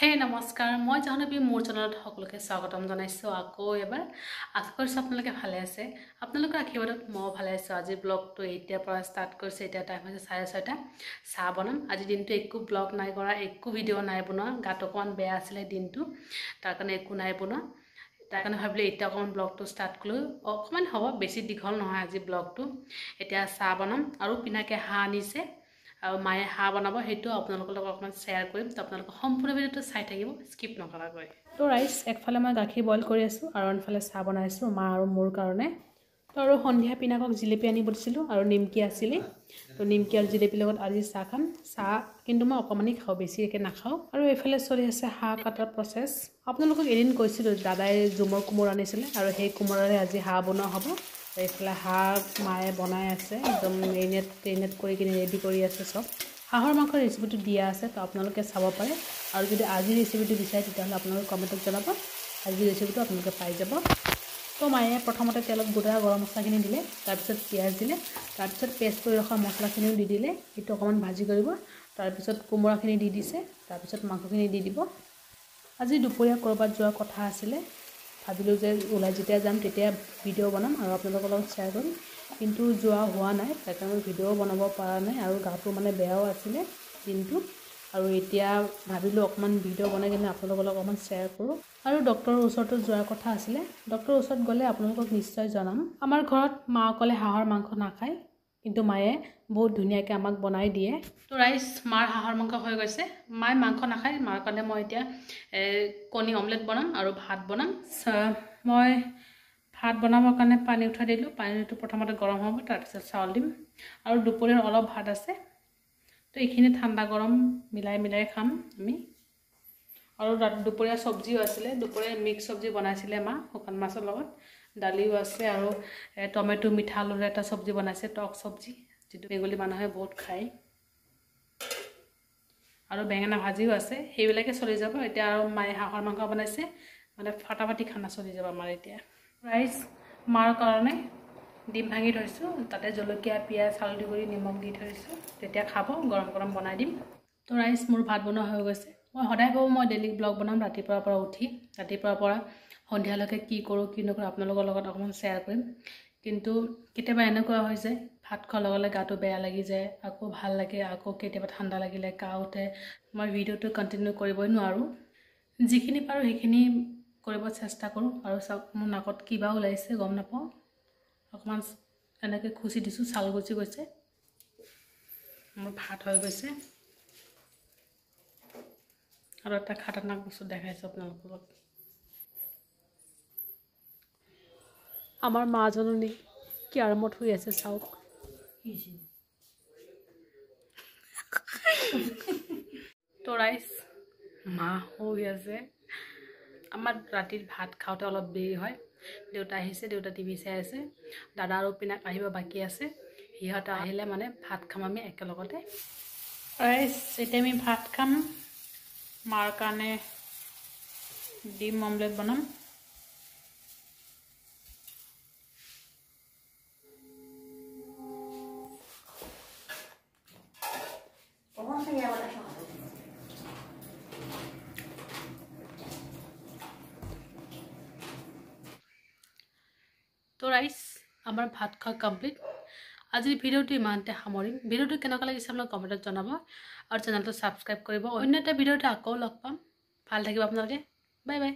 হে নমস্কাৰ মই জাহ্নৱী মোৰ চেনেলত সকলোকে স্বাগতম জনাইছো আকৌ এবাৰ আশা কৰিছো আপোনালোকে ভালে আছে আপোনালোকৰ আশীৰ্বাদত মই ভালে আছো আজি ব্লগটো এতিয়াৰ পৰা ষ্টাৰ্ট কৰিছে এতিয়া টাইম হৈছে 6:30 চাহ বনাম আজি দিনটো একো ব্লগ নাই কৰা একো ভিডিও নাই বনোৱা গাত অকমান বেয়া আছিল দিনটো তাৰ কাৰণে একো নাই বনোৱা তাৰ কাৰণে ভাবিলে এতিয়া অকমান ব্লগটো ষ্টাৰ্ট কৰো অকমান হ'ব বেছি দীঘল নহয় আজি ব্লগটো এতিয়া চাহ বনাম আৰু পিনাকে হাঁহ আনিছে আৰু মায়ে হাঁহ বনাব হেতু আপোনালোকৰ লগত অকমান শেয়াৰ কৰিম তো আপোনালোক সম্পূৰ্ণ ভিডিওটো চাই থাকিব স্কিপ নকৰাকৈ তো ৰাইস একফালে মই গাখীৰ বইল কৰি আছো আৰু আনফালে চাহ বনাইছো মা আৰু মোৰ কাৰণে তো আৰু সন্ধিয়া পিনাকক জিলেপি আনি বদিছিলো আৰু নিমকি আছিল তো নিমকি আৰু জিলেপি লগত আজি চাহ খাম চাহ কিন্তু মই অকমানি খাও বেছি একে নাখাও আৰু এফালে চলি আছে হাঁহ কাটাৰ প্ৰসেস আপোনালোকক এদিন কৈছিলো দাদাই জুমৰ কুমৰ আনিছিল আৰু সেই কুমৰাৰে আজি হাঁহ বনোৱা হ'ব এইফালে হাঁহ মায়ে বনাই আছে একদম মেৰিনেট কৰি কিনে ৰেডি কৰি আছে সব হাঁহৰ মাংসৰ ৰেচিপিটো দিয়া আছে তো আপোনালোকে চাব পাৰে আৰু যদি আজি ৰেচিপিটো বিচাৰে তেতিয়াহ'লে আপোনালোকে কমেণ্টত জনাব আজি ৰেচিপিটো আপোনালোকে পাই যাব তো মায়ে প্ৰথমতে তেলত গোটা গৰম মছলাখিনি দিলে তাৰপিছত পিঁয়াজ দিলে তাৰপিছত পেষ্ট কৰি ৰখা মছলাখিনিও দি দিলে এইটো অকণমান ভাজি কৰিব তাৰপিছত কোমৰাখিনি দি দিছে তাৰপিছত মাংসখিনি দি দিব আজি দুপৰীয়া কৰবাত যোৱাৰ কথা আছিলে ভাবিলো যে ওলাই যেতিয়া যাম তেতিয়া ভিডিও বনাম আৰু আপোনালোকৰ লগত শেয়াৰ কৰিম কিন্তু যোৱা হোৱা নাই তাৰ কাৰণে ভিডিও বনাব পৰা নাই আৰু গাটো মানে বেয়াও আছিল দিনটো আৰু এতিয়া ভাবিলো অকমান ভিডিও বনাই কিনে আপোনালোকৰ লগত অকমান শেয়াৰ কৰো আৰু ডক্টৰৰ ওচৰতো যোৱাৰ কথা আছিল ডক্টৰৰ ওচৰত গলে আপোনালোকক নিশ্চয় জনাম আমাৰ ঘৰত মা কলে হাঁহৰ মাংস নাখায় কিন্তু মায়ে বহুত ধুনিয়াকৈ আমাক বনাই দিয়ে তো ৰাইস মাৰ হাঁহৰ মাংস হৈ গৈছে মায়ে মাংস নাখায় মাৰ কাৰণে মই এতিয়া কণী অমলেট বনাম আৰু ভাত বনাম মই ভাত বনাবৰ কাৰণে পানী উঠাই দিলো পানীটো প্ৰথমতে গৰম হ'ব তাৰপিছত চাউল দিম আৰু দুপৰীয়াৰ অলপ ভাত আছে তো এইখিনি ঠাণ্ডা গৰম মিলাই খাম আমি আৰু দুপৰীয়া সবজিও আছিল দুপৰীয়া মিক্স সবজি বনাইছিল মা শুকান মাছৰ লগত দালিও আছে আৰু টমেটো মিঠা আলুৰ এটা সবজি বনাইছে টক সবজি যেটো বেঙ্গলী মানুহে বহুত খায় আৰু বেঙেনা ভাজিও আছে সেইবিলাকে চলি যাব এতিয়া আৰু মায়ে হাঁহৰ মাংস বনাইছে মানে ফাটাফাটি খানা চলি যাব আমাৰ এতিয়া ৰাইস মাৰ কাৰণে ডিম ভাঙি থৈছো তাতে জলকীয়া পিয়াজ হালধি গুৰি নিমখ দি থৈছো তেতিয়া খাব গৰম গৰম বনাই দিম তো ৰাইস মোৰ ভাত বনোৱা হৈ গৈছে মই সদায় কও মই ডেইলি ব্লগ বনাম ৰাতিপুৱাৰ পৰা উঠি ৰাতিপুৱাৰ পৰা সন্ধিয়ালৈকে কি কৰো কি নকৰো আপোনালোকৰ লগত অকমান শেয়াৰ কৰিম কিন্তু কেতিয়াবা এনেকুৱা হৈ যায় ভাত খোৱাৰ লগে গাটো বেয়া লাগি যায় আকৌ ভাল লাগে আকৌ কেতিয়াবা ঠাণ্ডা লাগিলে কাহ উঠে মই ভিডিওটো কন্টিনিউ কৰিবই নোৱাৰো যিখিনি পাৰো সেইখিনি কৰিব চেষ্টা কৰো আৰু সব মোৰ নাকত কিবা ওলাইছে গম নাপাও অকমান এনেকৈ খুচি দিছো ছাল গুচি গৈছে মোৰ ভাত হৈ গৈছে আৰু এটা খাটাৰনাক বস্তু দেখাইছো আপোনালোকক আমাৰ মাজননী কি আৰামত হৈ আছে চাওক তো ৰাইস মা হৈ আছে আমাৰ ৰাতিৰ ভাত খাওঁতে অলপ দেৰি হয় দেউতা আহিছে দেউতা টিভি চাই আছে দাদা আৰু পিনাক আহিব বাকি আছে হিহঁত আহিলে মানে ভাত খাম আমি একেলগতে ৰাইস এতিয়া আমি ভাত খাম মাৰ কাৰণে ডিম অমলেট বনাম তো ৰাইস আমাৰ ভাত খোৱা কমপ্লিট আজিৰ ভিডিওটো ইমানতে সামৰিম ভিডিওটো কেনেকুৱা লাগিছে আপোনালোকে কমেণ্টত জনাব আৰু চেনেলটো সাবস্ক্ৰাইব কৰিব অন্য এটা ভিডিওতে আকৌ লগ পাম ভাল থাকিব আপোনালোকে বাই বাই